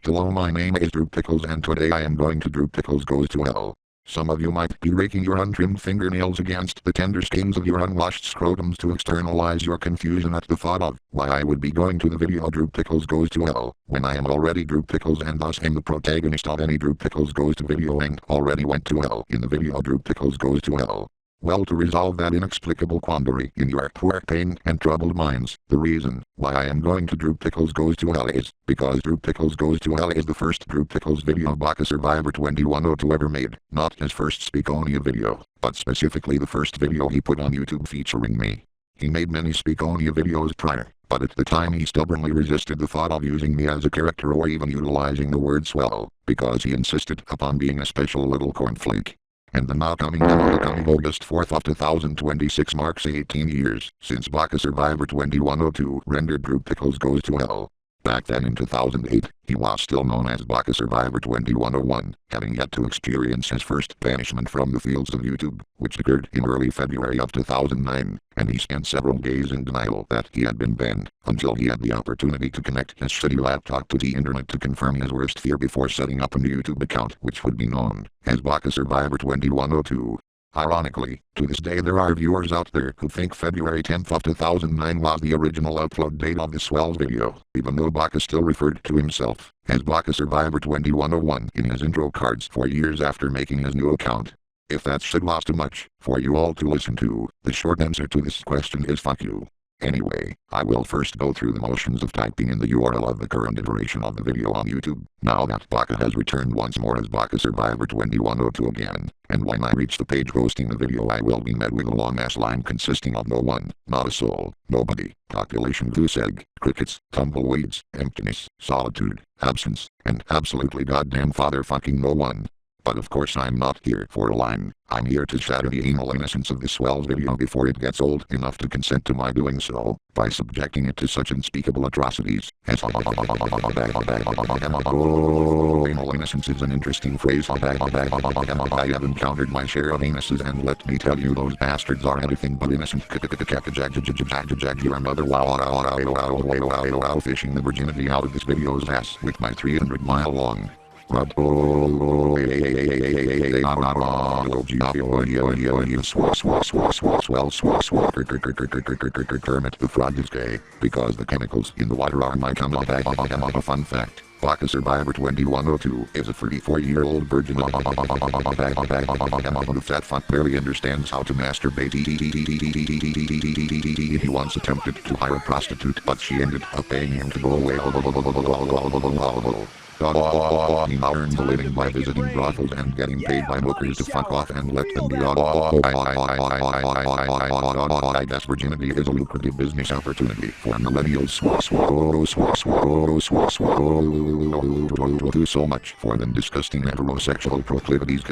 Hello, my name is Drew Pickles and today I am going to Drew Pickles Goes to Hell. Some of you might be raking your untrimmed fingernails against the tender skins of your unwashed scrotums to externalize your confusion at the thought of why I would be going to the video Drew Pickles Goes to Hell, when I am already Drew Pickles and thus am the protagonist of any Drew Pickles Goes to video and already went to hell in the video Drew Pickles Goes to Hell. Well, to resolve that inexplicable quandary in your poor, pain, and troubled minds, the reason why I am going to Drew Pickles Goes to Hell is because Drew Pickles Goes to Hell is the first Drew Pickles video Baka Survivor 2102 ever made. Not his first Speakonia video, but specifically the first video he put on YouTube featuring me. He made many Speakonia videos prior, but at the time he stubbornly resisted the thought of using me as a character or even utilizing the word swell, because he insisted upon being a special little cornflake. And the now coming demo coming August 4th of 2026 marks 18 years since Baka Survivor 2102 rendered Drew Pickles Goes to Hell. Back then in 2008, he was still known as Baka Survivor 2101, having yet to experience his first banishment from the fields of YouTube, which occurred in early February of 2009, and he spent several days in denial that he had been banned, until he had the opportunity to connect his shitty laptop to the internet to confirm his worst fear before setting up a new YouTube account which would be known as Baka Survivor 2102. Ironically, to this day there are viewers out there who think February 10th of 2009 was the original upload date of the Swells video, even though Baka still referred to himself as Baka Survivor 2101 in his intro cards for years after making his new account. If that shit was too much for you all to listen to, the short answer to this question is fuck you. Anyway, I will first go through the motions of typing in the URL of the current iteration of the video on YouTube, now that Baka has returned once more as Baka Survivor 2102 again, and when I reach the page hosting the video I will be met with a long ass line consisting of no one, not a soul, nobody, population goose egg, crickets, tumbleweeds, emptiness, solitude, absence, and absolutely goddamn father fucking no one. But of course I'm not here for a line. I'm here to shatter the anal innocence of this Swells video before it gets old enough to consent to my doing so, by subjecting it to such unspeakable atrocities as anal innocence is an interesting phrase. I have encountered my share of anuses and let me tell you those bastards are anything but innocent. Your mother wow fishing the virginity out of this video's ass with my 300-mile long Kermit the Frog is gay, because the chemicals in the water are my cum. A fun fact, Baka Survivor 2102 is a 34-year-old virgin. The fat fuck barely understands how to masturbate. He once attempted to hire a prostitute, but she ended up paying him to go away. He now earns a living by visiting brothels and getting paid by hookers to fuck off and let them be. I guess virginity is a lucrative business opportunity for millennials. Do so much for them disgusting heterosexual proclivities.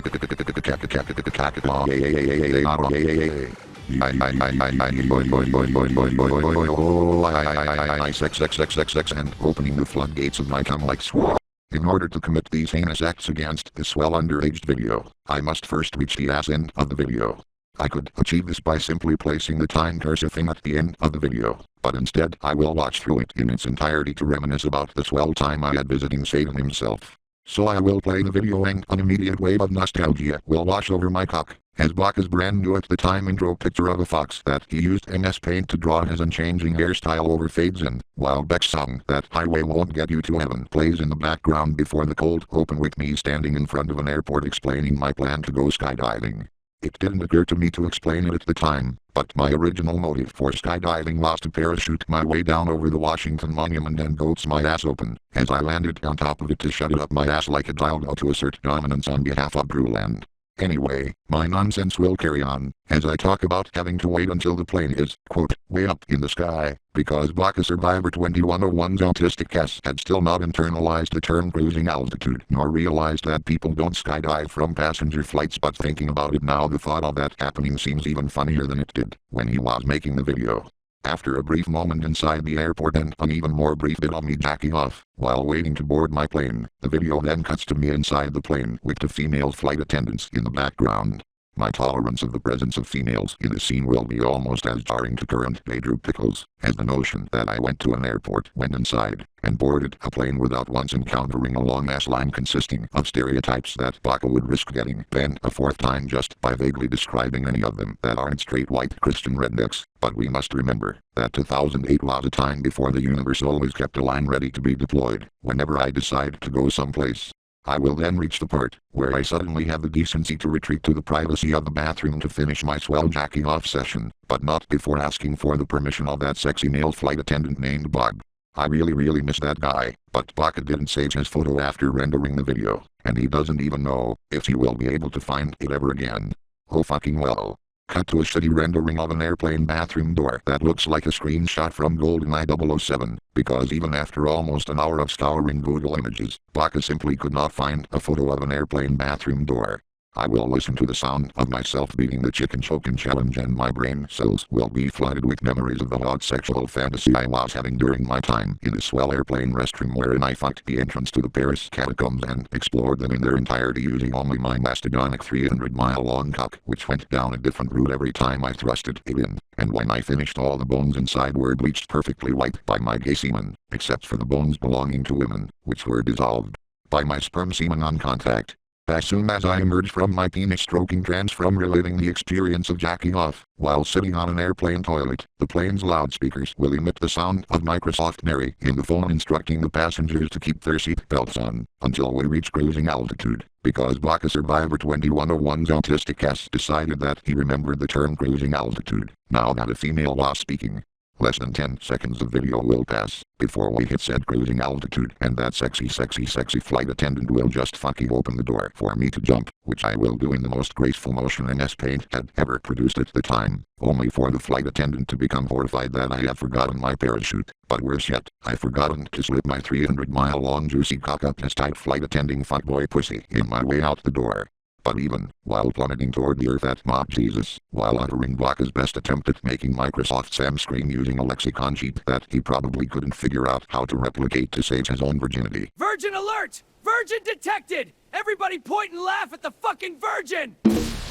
Sex and opening the floodgates of my cum like swore. In order to commit these heinous acts against this well underaged video, I must first reach the ass end of the video. I could achieve this by simply placing the time cursor thing at the end of the video, but instead I will watch through it in its entirety to reminisce about the swell time I had visiting Satan himself. So I will play the video and an immediate wave of nostalgia will wash over my cock, as Baka's brand new at the time intro picture of a fox that he used MS Paint to draw his unchanging hairstyle over fades in, while Beck's song That Highway Won't Get You to Heaven plays in the background before the cold open with me standing in front of an airport explaining my plan to go skydiving. It didn't occur to me to explain it at the time, but my original motive for skydiving was to parachute my way down over the Washington Monument and goats my ass open, as I landed on top of it to shut it up my ass like a dildo to assert dominance on behalf of Brewland. Anyway, my nonsense will carry on, as I talk about having to wait until the plane is, quote, way up in the sky, because Baka Survivor 2101's autistic ass had still not internalized the term cruising altitude, nor realized that people don't skydive from passenger flights, but thinking about it now the thought of that happening seems even funnier than it did when he was making the video. After a brief moment inside the airport and an even more brief bit of me jacking off while waiting to board my plane, the video then cuts to me inside the plane with the female flight attendants in the background. my tolerance of the presence of females in the scene will be almost as jarring to current day Drew Pickles as the notion that I went to an airport, went inside, and boarded a plane without once encountering a long-ass line consisting of stereotypes that Baka would risk getting banned a fourth time just by vaguely describing any of them that aren't straight white Christian rednecks. But we must remember that 2008 was a time before the universe always kept a line ready to be deployed whenever I decide to go someplace. I will then reach the part where I suddenly have the decency to retreat to the privacy of the bathroom to finish my swell jacking off session, but not before asking for the permission of that sexy male flight attendant named Bob. I really miss that guy, but Baka didn't save his photo after rendering the video, and he doesn't even know if he will be able to find it ever again. Oh fucking well. Cut to a shitty rendering of an airplane bathroom door that looks like a screenshot from GoldenEye 007, because even after almost an hour of scouring Google Images, Baka simply could not find a photo of an airplane bathroom door. I will listen to the sound of myself beating the chicken choking challenge and my brain cells will be flooded with memories of the hot sexual fantasy I was having during my time in the swell airplane restroom wherein I fucked the entrance to the Paris catacombs and explored them in their entirety using only my mastodonic 300-mile-long cock, which went down a different route every time I thrusted it in, and when I finished all the bones inside were bleached perfectly white by my gay semen, except for the bones belonging to women, which were dissolved by my sperm semen on contact. As soon as I emerge from my penis-stroking trance from reliving the experience of jacking off while sitting on an airplane toilet, the plane's loudspeakers will emit the sound of Microsoft Mary in the phone instructing the passengers to keep their seat belts on until we reach cruising altitude, because Baka Survivor 2101's autistic ass decided that he remembered the term cruising altitude, now that a female was speaking. Less than 10 seconds of video will pass before we hit said cruising altitude, and that sexy flight attendant will just fucking open the door for me to jump, which I will do in the most graceful motion MS Paint had ever produced at the time, only for the flight attendant to become horrified that I have forgotten my parachute. But worse yet, I've forgotten to slip my 300-mile-long juicy cock up his tight flight attending fuckboy pussy in my way out the door. But even while plummeting toward the earth at Mach Jesus, while uttering Baka's best attempt at making Microsoft Sam scream using a lexicon sheet that he probably couldn't figure out how to replicate to save his own virginity. Virgin alert! Virgin detected! Everybody point and laugh at the fucking virgin!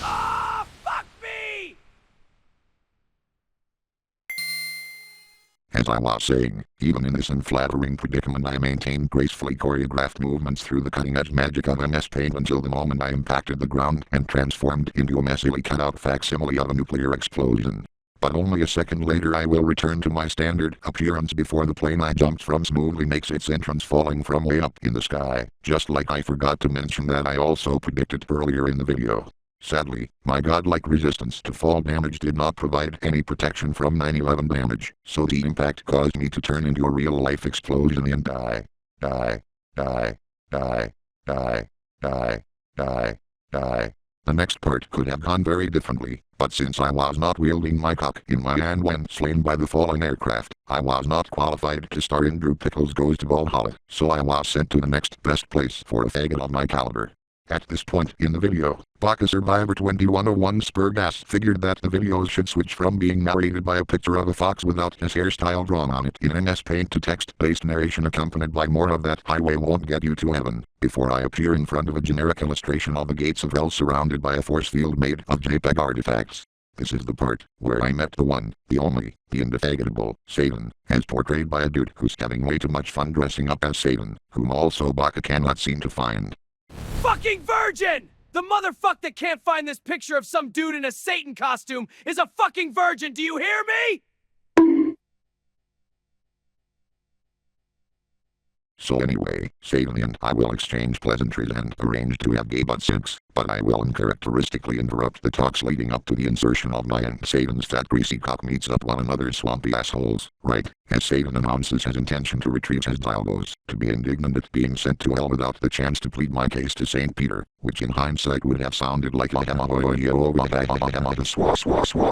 Ah, fuck me! As I was saying, even in this unflattering predicament I maintained gracefully choreographed movements through the cutting-edge magic of MS Paint until the moment I impacted the ground and transformed into a messily cut-out facsimile of a nuclear explosion. But only a second later I will return to my standard appearance before the plane I jumped from smoothly makes its entrance falling from way up in the sky, just like I forgot to mention that I also predicted earlier in the video. Sadly, my godlike resistance to fall damage did not provide any protection from 9/11 damage, so the impact caused me to turn into a real-life explosion and die. Die. The next part could have gone very differently, but since I was not wielding my cock in my hand when slain by the fallen aircraft, I was not qualified to star in Drew Pickles Goes to Valhalla, so I was sent to the next best place for a faggot of my caliber. At this point in the video, Baka Survivor 2101 Spurgass figured that the videos should switch from being narrated by a picture of a fox without his hairstyle drawn on it in MS Paint to text-based narration accompanied by more of that highway won't get you to heaven, before I appear in front of a generic illustration of the gates of hell surrounded by a force field made of JPEG artifacts. This is the part where I met the one, the only, the indefatigable, Satan, as portrayed by a dude who's having way too much fun dressing up as Satan, whom also Baka cannot seem to find. Fucking virgin! The motherfucker that can't find this picture of some dude in a Satan costume is a fucking virgin, do you hear me? So anyway, Satan and I will exchange pleasantries and arrange to have gay butt sex, but I will uncharacteristically interrupt the talks leading up to the insertion of my and Satan's fat greasy cock meets up one another's swampy assholes, right, as Satan announces his intention to retrieve his dildos, to be indignant at being sent to hell without the chance to plead my case to St. Peter, which in hindsight would have sounded like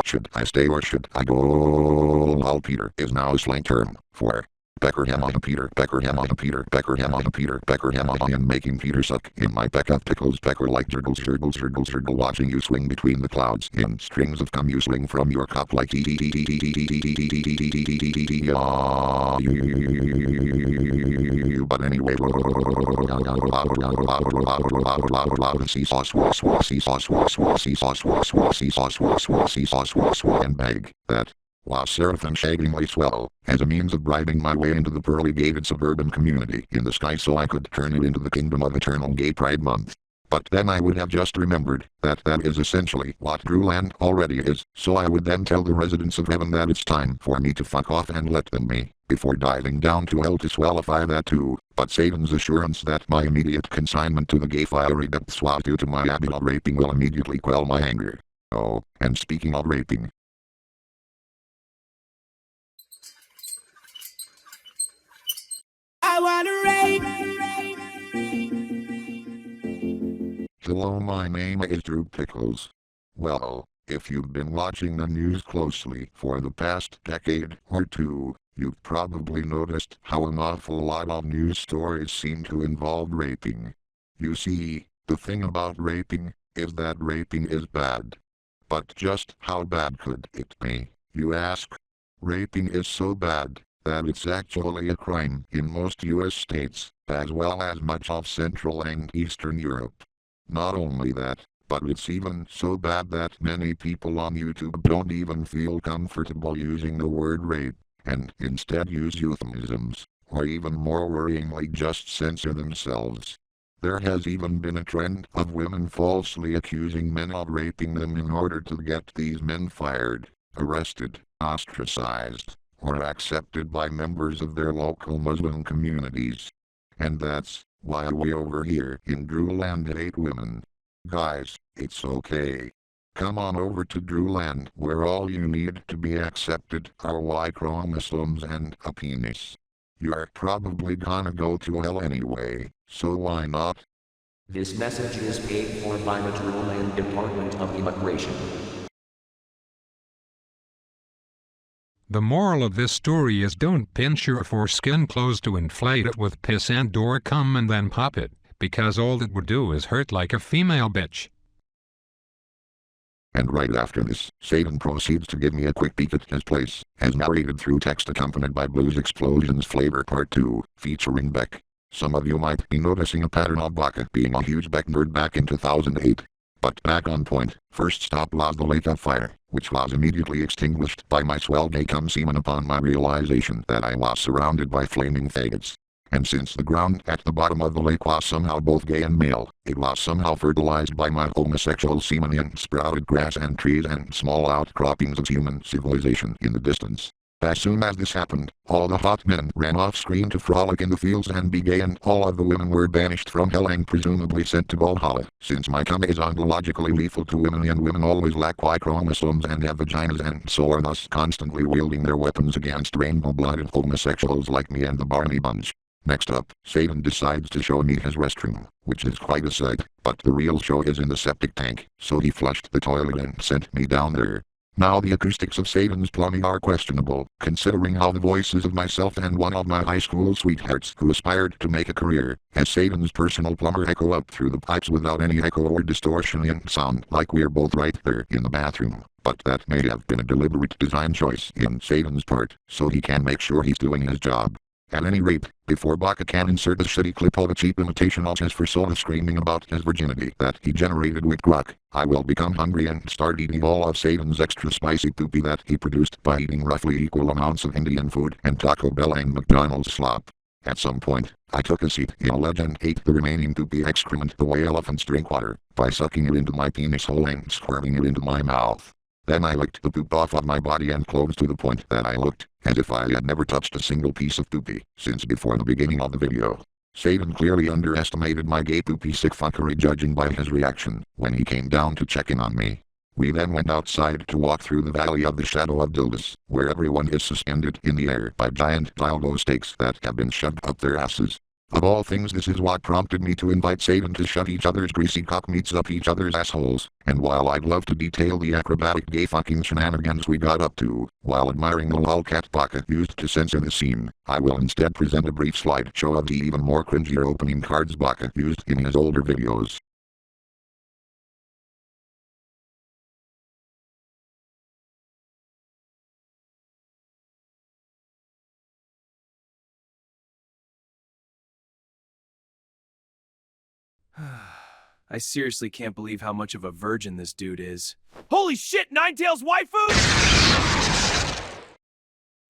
should I stay or should I go? Lol, Peter is now a slang term for Beckerham on Peter, Beckerham on Peter, Beckerham on Peter, Beckerham I am making Peter suck in my peck of pickles, Becker like jurgle, jurgle, jurgle, jurgle, watching you swing between the clouds in strings of cum you swing from your cup like but anyway, and bag that was seraphin-shaggingly swell, as a means of bribing my way into the pearly gated suburban community in the sky so I could turn it into the kingdom of eternal gay pride month. But then I would have just remembered that that is essentially what Drewland already is, so I would then tell the residents of heaven that it's time for me to fuck off and let them be, before diving down to hell to swellify that too. But Satan's assurance that my immediate consignment to the gay fiery depths was due to my habit of raping will immediately quell my anger. Oh, and speaking of raping, I wanna rape. hello, my name is Drew Pickles. Well, if you've been watching the news closely for the past decade or two, you've probably noticed how an awful lot of news stories seem to involve raping. You see, the thing about raping is that raping is bad. But just how bad could it be, you ask? Raping is so bad that it's actually a crime in most US states, as well as much of Central and Eastern Europe. Not only that, but it's even so bad that many people on YouTube don't even feel comfortable using the word rape, and instead use euphemisms, or even more worryingly just censor themselves. There has even been a trend of women falsely accusing men of raping them in order to get these men fired, arrested, ostracized, or accepted by members of their local Muslim communities. And that's why we over here in Drewland hate women. Guys, it's okay. Come on over to Drewland where all you need to be accepted are Y chromosomes and a penis. You're probably gonna go to hell anyway, so why not? This message is paid for by the Drewland Department of Immigration. The moral of this story is don't pinch your foreskin close to inflate it with piss and or cum and then pop it, because all it would do is hurt like a female bitch. And right after this, Satan proceeds to give me a quick peek at his place, as narrated through text accompanied by Blues Explosions Flavor Part 2, featuring Beck. Some of you might be noticing a pattern of Baka being a huge Beck nerd back in 2008. But back on point, first stop was the lake of fire, which was immediately extinguished by my swell gay cum semen upon my realization that I was surrounded by flaming faggots. And since the ground at the bottom of the lake was somehow both gay and male, it was somehow fertilized by my homosexual semen and sprouted grass and trees and small outcroppings of human civilization in the distance. As soon as this happened, all the hot men ran off screen to frolic in the fields and be gay, and all of the women were banished from hell and presumably sent to Valhalla, since my cum is ontologically lethal to women and women always lack Y chromosomes and have vaginas and so are thus constantly wielding their weapons against rainbow-blooded homosexuals like me and the Barney Bunch. Next up, Satan decides to show me his restroom, which is quite a sight, but the real show is in the septic tank, so he flushed the toilet and sent me down there. Now the acoustics of Satan's plumbing are questionable, considering how the voices of myself and one of my high school sweethearts who aspired to make a career as Satan's personal plumber echo up through the pipes without any echo or distortion and sound like we're both right there in the bathroom. But that may have been a deliberate design choice in Satan's part, so he can make sure he's doing his job. At any rate, before Baka can insert a shitty clip of a cheap imitation of his persona screaming about his virginity that he generated with Grok, I will become hungry and start eating all of Satan's extra spicy poopy that he produced by eating roughly equal amounts of Indian food and Taco Bell and McDonald's slop. At some point, I took a seat in a ledge and ate the remaining poopy excrement the way elephants drink water, by sucking it into my penis hole and squirming it into my mouth. Then I licked the poop off of my body and clothes to the point that I looked as if I had never touched a single piece of poopy since before the beginning of the video. Satan clearly underestimated my gay poopy sick fuckery, judging by his reaction when he came down to check in on me. We then went outside to walk through the valley of the shadow of Dildos, where everyone is suspended in the air by giant dildo stakes that have been shoved up their asses. Of all things, this is what prompted me to invite Satan to shove each other's greasy cock meats up each other's assholes. And while I'd love to detail the acrobatic gay fucking shenanigans we got up to, while admiring the lolcat Baka used to censor the scene, I will instead present a brief slideshow of the even more cringier opening cards Baka used in his older videos. I seriously can't believe how much of a virgin this dude is. Holy shit, Ninetails waifu!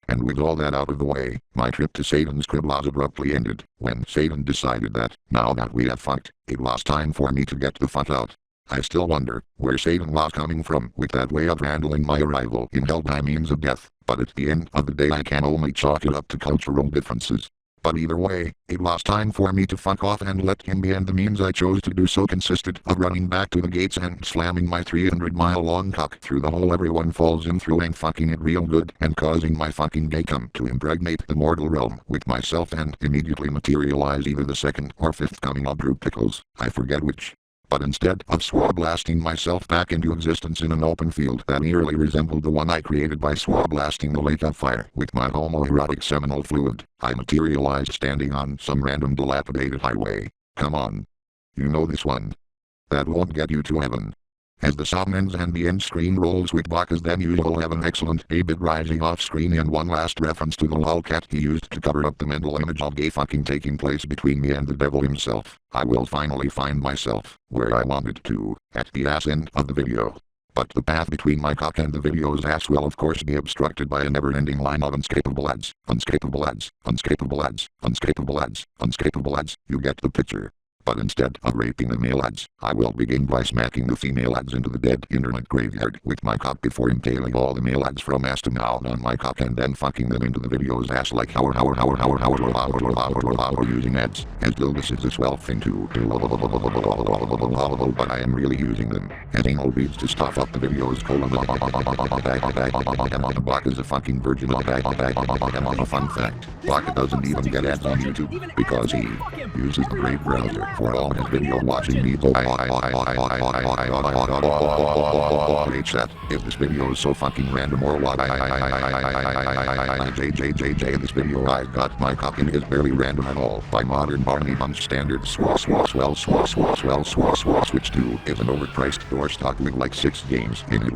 And with all that out of the way, my trip to Satan's crib was abruptly ended, when Satan decided that, now that we have fucked, it was time for me to get the fuck out. I still wonder where Satan was coming from with that way of handling my arrival in hell by means of death, but at the end of the day I can only chalk it up to cultural differences. But either way, it was time for me to fuck off and let him be, and the means I chose to do so consisted of running back to the gates and slamming my 300-mile-long cock through the hole everyone falls in through and fucking it real good and causing my fucking gay cum to impregnate the mortal realm with myself and immediately materialize either the second or fifth coming of Drew Pickles, I forget which. But instead of sword-blasting myself back into existence in an open field that eerily resembled the one I created by sword-blasting the lake of fire with my homoerotic seminal fluid, I materialized standing on some random dilapidated highway. Come on. You know this one. That won't get you to heaven. As the song ends and the end screen rolls with Baka's then usual have an excellent A-bit rising off screen and one last reference to the lolcat he used to cover up the mental image of gay fucking taking place between me and the devil himself, I will finally find myself where I wanted to, at the ass end of the video. But the path between my cock and the video's ass will of course be obstructed by a never-ending line of unscapable ads, unscapable ads, unscapable ads, unscapable ads, unscapable ads, you get the picture. But instead of raping the male ads, I will begin by smacking the female ads into the dead internet graveyard with my cock before impaling all the male ads from ass to mouth on my cock and then fucking them into the video's ass like how using ads, as though this is a swell thing to do. But I am really using them as anal beads to stuff up the video's colon. Baka is a fucking virgin. A fun fact, Baka doesn't even get ads on YouTube because he uses the Brave browser for all his video watching needs. If this video is so fucking random or what this video I got my cock in is barely random at all by modern Barney Bunch standards. Switch to is an overpriced door stock with like 6 games in it.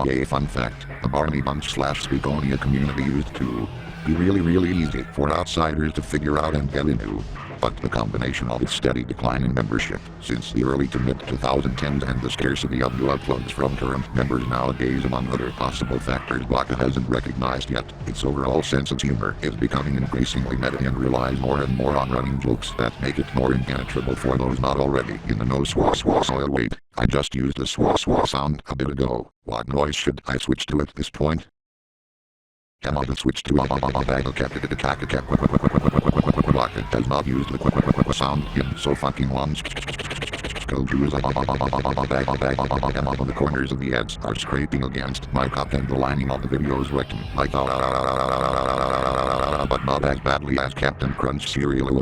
Yay, fun fact, the Barney Bunch / Speakonia community used to be really easy for outsiders to figure out and get into. But the combination of its steady decline in membership since the early to mid-2010s and the scarcity of new uploads from current members nowadays, among other possible factors Baka hasn't recognized yet, its overall sense of humor is becoming increasingly meta and relies more and more on running jokes that make it more impenetrable for those not already in the know. Wait, I just used the sound a bit ago. What noise should I switch to at this point? Can I switch to Baka does not use the sound in so fucking long. The corners of the ads are scraping against my cock and the lining of the video's rectum like but not as badly as Captain Crunch cereal.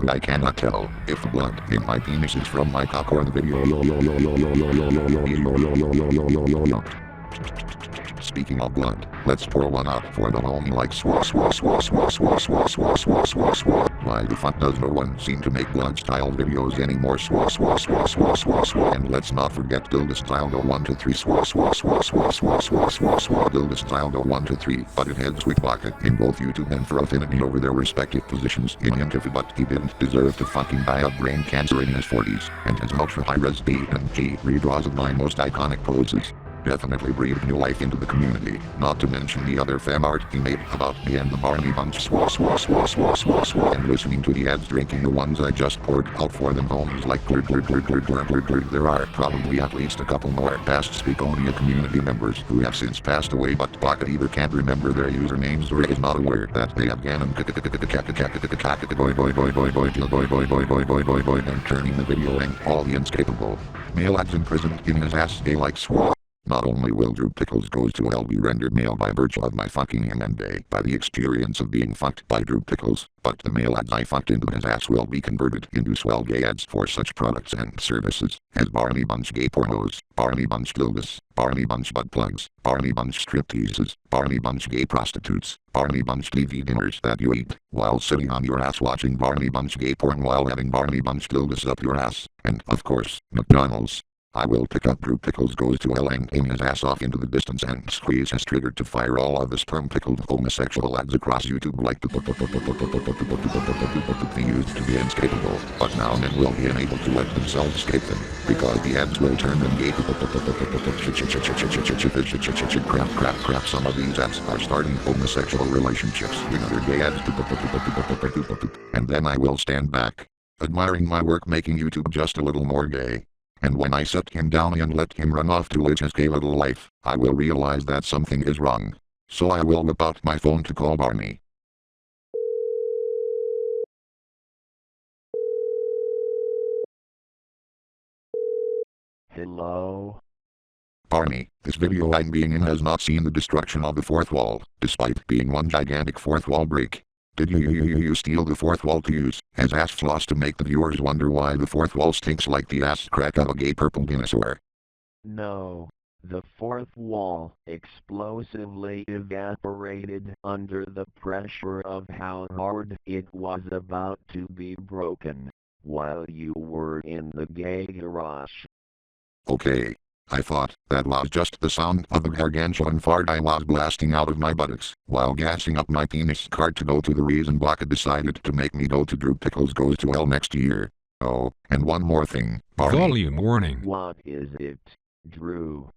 I cannot tell if the blood in my penis is from my cock or the video. Speaking of blood, let's pour one out for the homie like Why the fuck does no one seem to make blood style videos anymore? And let's not forget Dilda style go 1 2 3 Dilda style go 1 2 3 butted heads with Baka in both YouTube and for affinity over their respective positions in Intif, but he didn't deserve to fucking die of brain cancer in his 40s, and his ultra high res B and G redraws of my most iconic poses definitely breathed new life into the community, not to mention the other fan art he made about me and the Barney Bunch and listening to the ads drinking the ones I just poured out for them homies like There are probably at least a couple more past Speakonia community members who have since passed away, but Baka either can't remember their usernames or is not aware that they have Ganon and turning the video and all the inescapable male ads imprisoned in his ass gay like Not only will Droop Pickles Goes to Hell be rendered male by virtue of my fucking him and by the experience of being fucked by Droop Pickles, but the male ads I fucked into his ass will be converted into swell gay ads for such products and services as Barney Bunch gay pornos, Barney Bunch dildos, Barney Bunch butt plugs, Barney Bunch stripteases, Barney Bunch gay prostitutes, Barney Bunch TV dinners that you eat while sitting on your ass watching Barney Bunch gay porn while having Barney Bunch dildos up your ass, and of course, McDonald's. I will pick up Droop Pickles Goes to Hell and aim his ass off into the distance and squeeze his trigger to fire all of his sperm-pickled homosexual ads across YouTube like the used to be inescapable, but now men will be unable to let themselves escape them, because the ads will turn them gay. Crap, some of these ads are starting homosexual relationships with other gay ads, and then I will stand back, admiring my work making YouTube just a little more gay. And when I set him down and let him run off to live his gay little life, I will realize that something is wrong. So I will whip out my phone to call Barney. Hello? Barney, this video I'm being in has not seen the destruction of the fourth wall, despite being one gigantic fourth wall break. Did you steal the fourth wall to use as ass floss to make the viewers wonder why the fourth wall stinks like the ass crack of a gay purple dinosaur? No. The fourth wall explosively evaporated under the pressure of how hard it was about to be broken, while you were in the gay garage. Okay. I thought that was just the sound of a gargantuan fart I was blasting out of my buttocks while gassing up my penis card to go to the reason Baka decided to make me go to Droop Pickles Goes to Hell next year. Oh, and one more thing, Barney. Volume warning. What is it, Drew?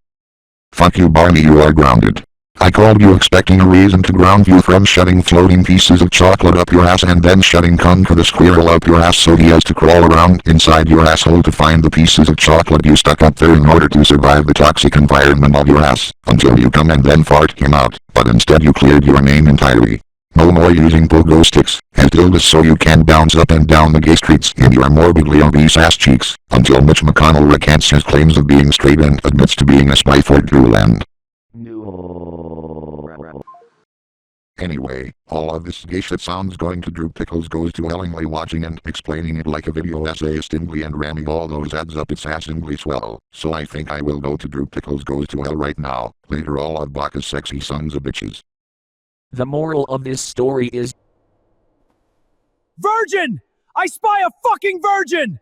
Fuck you, Barney, you are grounded. I called you expecting a reason to ground you from shutting floating pieces of chocolate up your ass and then shutting Kung for the squirrel up your ass so he has to crawl around inside your asshole to find the pieces of chocolate you stuck up there in order to survive the toxic environment of your ass, until you come and then fart him out, but instead you cleared your name entirely. No more using pogo sticks and dildos so you can bounce up and down the gay streets in your morbidly obese ass cheeks, until Mitch McConnell recants his claims of being straight and admits to being a spy for Drewland. Anyway, all of this gay shit sounds going to Droop Pickles Goes to Hellingly watching and explaining it like a video essayist ingly and ramming all those ads up its ass ingly swell, so I think I will go to Droop Pickles Goes to Hell right now, later all of Baka's sexy sons of bitches. The moral of this story is Virgin! I spy a fucking virgin!